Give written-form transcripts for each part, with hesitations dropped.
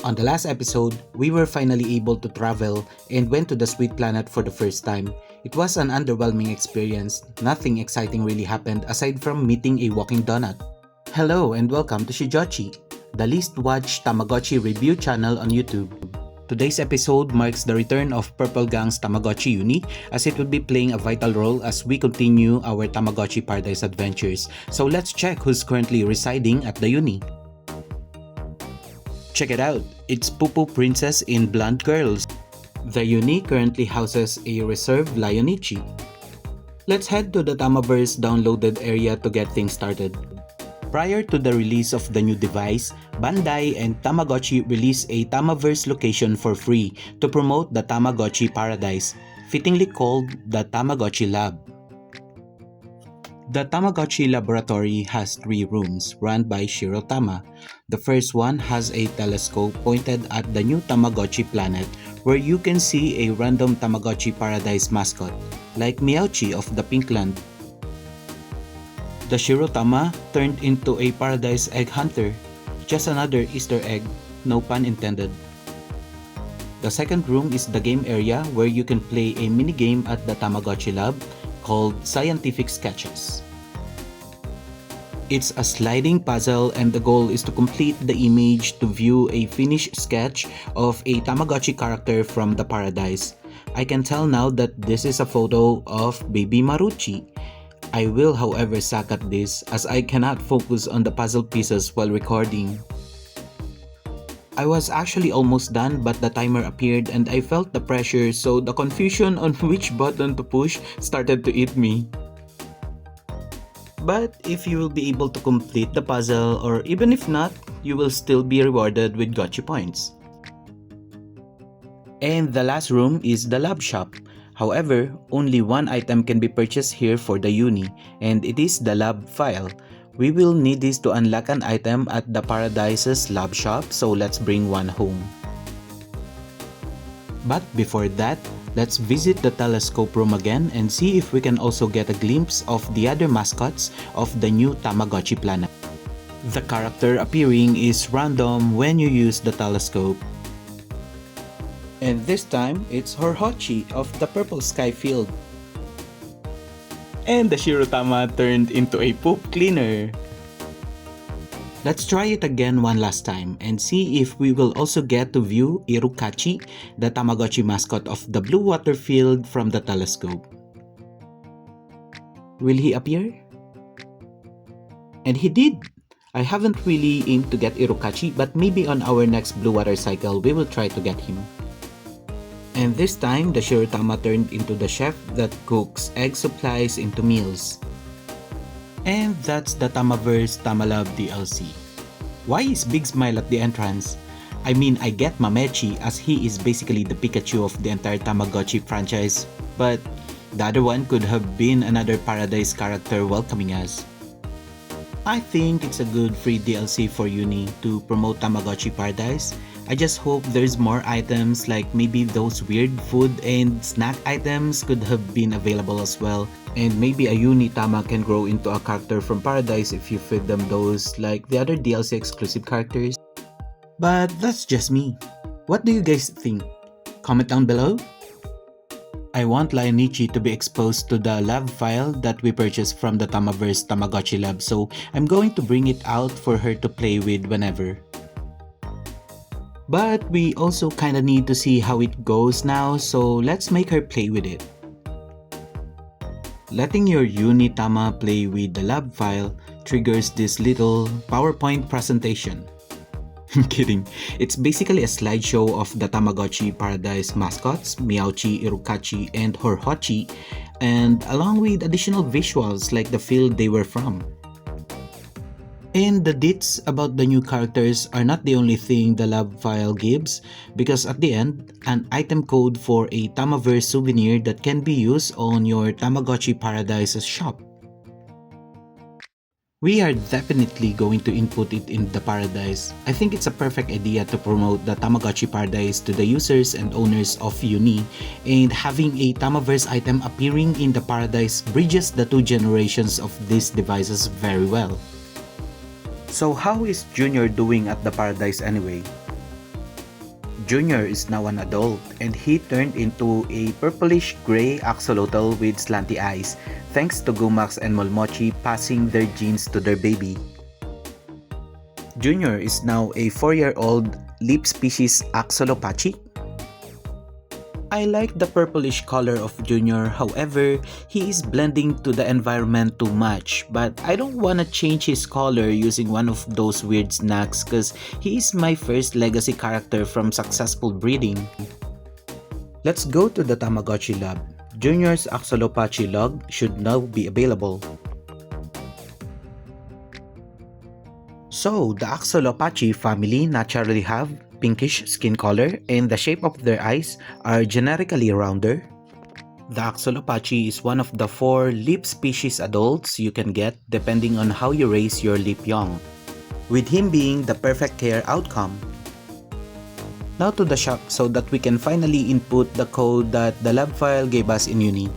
On the last episode, we were finally able to travel and went to the Sweet Planet for the first time. It was an underwhelming experience. Nothing exciting really happened aside from meeting a walking donut. Hello and welcome to SHIJOTCHI, the least watched Tamagotchi review channel on YouTube. Today's episode marks the return of Purple Gang's Tamagotchi UNI, as it will be playing a vital role as we continue our Tamagotchi Paradise adventures. So let's check who's currently residing at the UNI. Check it out, it's Poo Princess in Blonde Girls. The UNI currently houses a reserved Lionichi. Let's head to the TamaVerse downloaded area to get things started. Prior to the release of the new device, Bandai and Tamagotchi released a TamaVerse location for free to promote the Tamagotchi Paradise, fittingly called the Tamagotchi Lab. The Tamagotchi Laboratory has 3 rooms run by Shiro Tama. The first one has a telescope pointed at the new Tamagotchi planet where you can see a random Tamagotchi Paradise mascot, like Meowchi of the Pinkland. The Shiro Tama turned into a Paradise Egg Hunter, just another Easter egg, no pun intended. The second room is the game area where you can play a minigame at the Tamagotchi Lab called Scientific Sketches. It's a sliding puzzle and the goal is to complete the image to view a finished sketch of a Tamagotchi character from the paradise. I can tell now that this is a photo of baby Maruchi. I will however suck at this as I cannot focus on the puzzle pieces while recording. I was actually almost done but the timer appeared and I felt the pressure, so the confusion on which button to push started to eat me. But if you will be able to complete the puzzle, or even if not, you will still be rewarded with gotcha points. And the last room is the lab shop. However, only one item can be purchased here for the UNI, and it is the lab file. We will need this to unlock an item at the Paradise's lab shop, so let's bring one home. But before that, let's visit the telescope room again and see if we can also get a glimpse of the other mascots of the new Tamagotchi planet. The character appearing is random when you use the telescope. And this time, it's Horhochi of the Purple Sky Field. And the Shirotama turned into a poop cleaner. Let's try it again one last time and see if we will also get to view Irukachi, the Tamagotchi mascot of the Blue Water Field from the telescope. Will he appear? And he did! I haven't really aimed to get Irukachi, but maybe on our next Blue Water cycle we will try to get him. And this time, the Shirotama turned into the chef that cooks egg supplies into meals. And that's the TamaVerse Tamalab DLC. Why is Big Smile at the entrance? I mean, I get Mamechi as he is basically the Pikachu of the entire Tamagotchi franchise, but the other one could have been another Paradise character welcoming us. I think it's a good free DLC for UNI to promote Tamagotchi Paradise. I just hope there's more items, like maybe those weird food and snack items could have been available as well. And maybe a UNI Tama can grow into a character from Paradise if you feed them those like the other DLC exclusive characters. But that's just me. What do you guys think? Comment down below. I want Lionichi to be exposed to the lab file that we purchased from the TamaVerse Tamagotchi Lab, so I'm going to bring it out for her to play with whenever. But we also kinda need to see how it goes now, so let's make her play with it. Letting your UNI Tama play with the lab file triggers this little PowerPoint presentation. I'm kidding. It's basically a slideshow of the Tamagotchi Paradise mascots, Meowchi, Irukachi, and Horhochi, and along with additional visuals like the field they were from. And the deets about the new characters are not the only thing the lab file gives, because at the end, an item code for a TamaVerse souvenir that can be used on your Tamagotchi Paradise's shop. We are definitely going to input it in the Paradise. I think it's a perfect idea to promote the Tamagotchi Paradise to the users and owners of UNI, and having a TamaVerse item appearing in the Paradise bridges the 2 generations of these devices very well. So how is Junior doing at the Paradise anyway? Junior is now an adult and he turned into a purplish gray axolotl with slanty eyes thanks to Gumax and Molmochi passing their genes to their baby. Junior is now a 4-year-old leaf species Axelopachi. I like the purplish color of Junior, however, he is blending to the environment too much, but I don't wanna change his color using one of those weird snacks cause he is my first legacy character from successful breeding. Let's go to the Tamagotchi Lab. Junior's Axelopachi log should now be available. So, the Axelopachi family naturally have pinkish skin color and the shape of their eyes are generically rounder. The Axelopachi is one of the 4 leaf species adults you can get depending on how you raise your leaf young, with him being the perfect care outcome. Now to the shop so that we can finally input the code that the lab file gave us in UNI.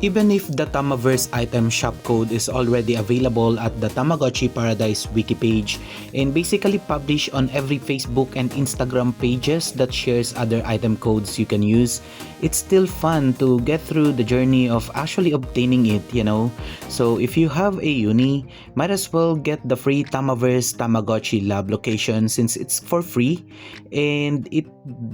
Even if the TamaVerse item shop code is already available at the Tamagotchi Paradise wiki page and basically published on every Facebook and Instagram pages that shares other item codes you can use, it's still fun to get through the journey of actually obtaining it, you know. So if you have a UNI, might as well get the free TamaVerse Tamagotchi Lab location since it's for free and it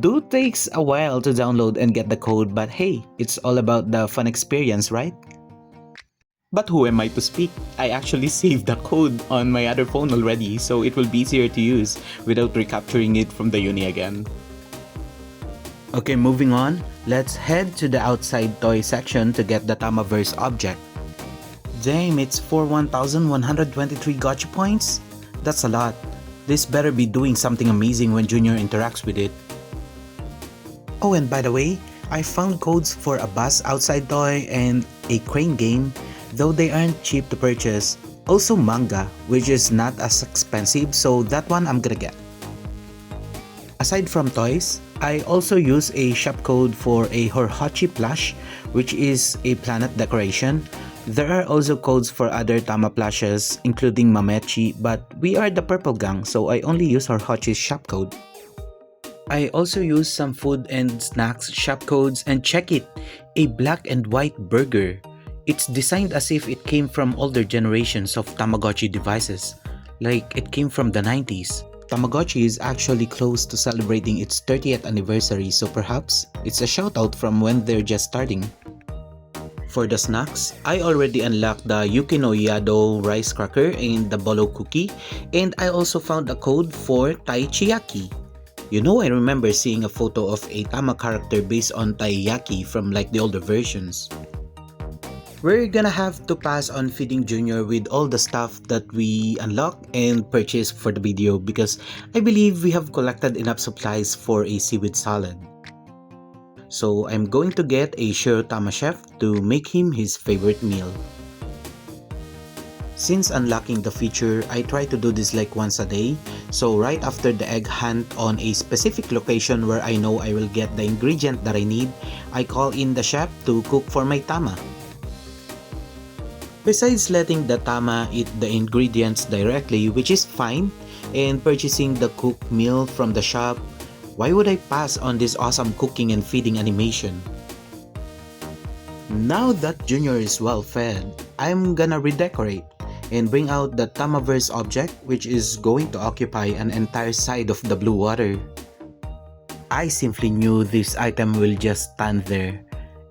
do takes a while to download and get the code, but hey, it's all about the fun experience, right? But who am I to speak? I actually saved the code on my other phone already, so it will be easier to use without recapturing it from the UNI again. Okay, moving on, let's head to the outside toy section to get the TamaVerse object. Damn, it's for 1,123 gotcha points? That's a lot. This better be doing something amazing when Junior interacts with it. Oh, and by the way, I found codes for a bus outside toy and a crane game, though they aren't cheap to purchase. Also manga, which is not as expensive, so that one I'm gonna get. Aside from toys, I also use a shop code for a SHIJOTCHI plush, which is a planet decoration. There are also codes for other Tama plushes, including Mamechi, but we are the purple gang, so I only use SHIJOTCHI's shop code. I also use some food and snacks shop codes, and check it, a black and white burger. It's designed as if it came from older generations of Tamagotchi devices, like it came from the 90s. Tamagotchi is actually close to celebrating its 30th anniversary, so perhaps it's a shoutout from when they're just starting. For the snacks, I already unlocked the Yuki no Yado rice cracker and the bolo cookie, and I also found a code for Taiyaki. You know, I remember seeing a photo of a Tama character based on Taiyaki from like the older versions. We're gonna have to pass on feeding Junior with all the stuff that we unlock and purchase for the video because I believe we have collected enough supplies for a seaweed salad. So I'm going to get a Shiro Tama chef to make him his favorite meal. Since unlocking the feature, I try to do this like once a day, so right after the egg hunt on a specific location where I know I will get the ingredient that I need, I call in the chef to cook for my Tama. Besides letting the Tama eat the ingredients directly, which is fine, and purchasing the cooked meal from the shop, why would I pass on this awesome cooking and feeding animation? Now that Junior is well fed, I'm gonna redecorate and bring out the TamaVerse object, which is going to occupy an entire side of the blue water. I simply knew this item will just stand there,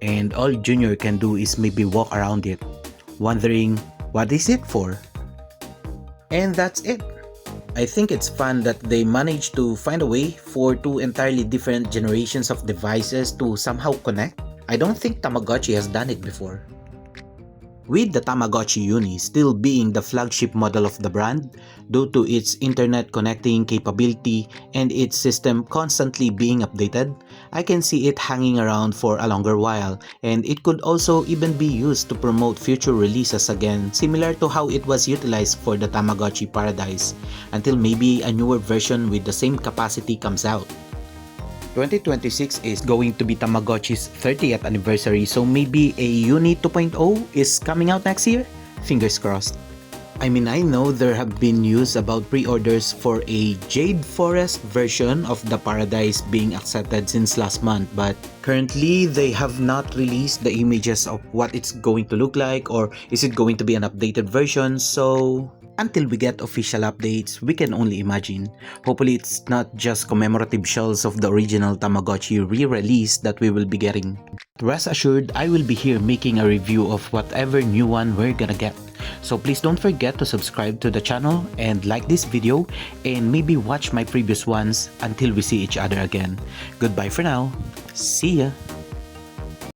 and all Junior can do is maybe walk around it, wondering what is it for? And that's it. I think it's fun that they managed to find a way for 2 entirely different generations of devices to somehow connect. I don't think Tamagotchi has done it before. With the Tamagotchi UNI still being the flagship model of the brand due to its internet connecting capability and its system constantly being updated, I can see it hanging around for a longer while, and it could also even be used to promote future releases again, similar to how it was utilized for the Tamagotchi Paradise, until maybe a newer version with the same capacity comes out. 2026 is going to be Tamagotchi's 30th anniversary, so maybe a UNI 2.0 is coming out next year? Fingers crossed. I mean, I know there have been news about pre-orders for a Jade Forest version of the Paradise being accepted since last month, but currently they have not released the images of what it's going to look like, or is it going to be an updated version. So until we get official updates, we can only imagine. Hopefully it's not just commemorative shells of the original Tamagotchi re-release that we will be getting. Rest assured, I will be here making a review of whatever new one we're gonna get. So please don't forget to subscribe to the channel and like this video, and maybe watch my previous ones until we see each other again. Goodbye for now. See ya!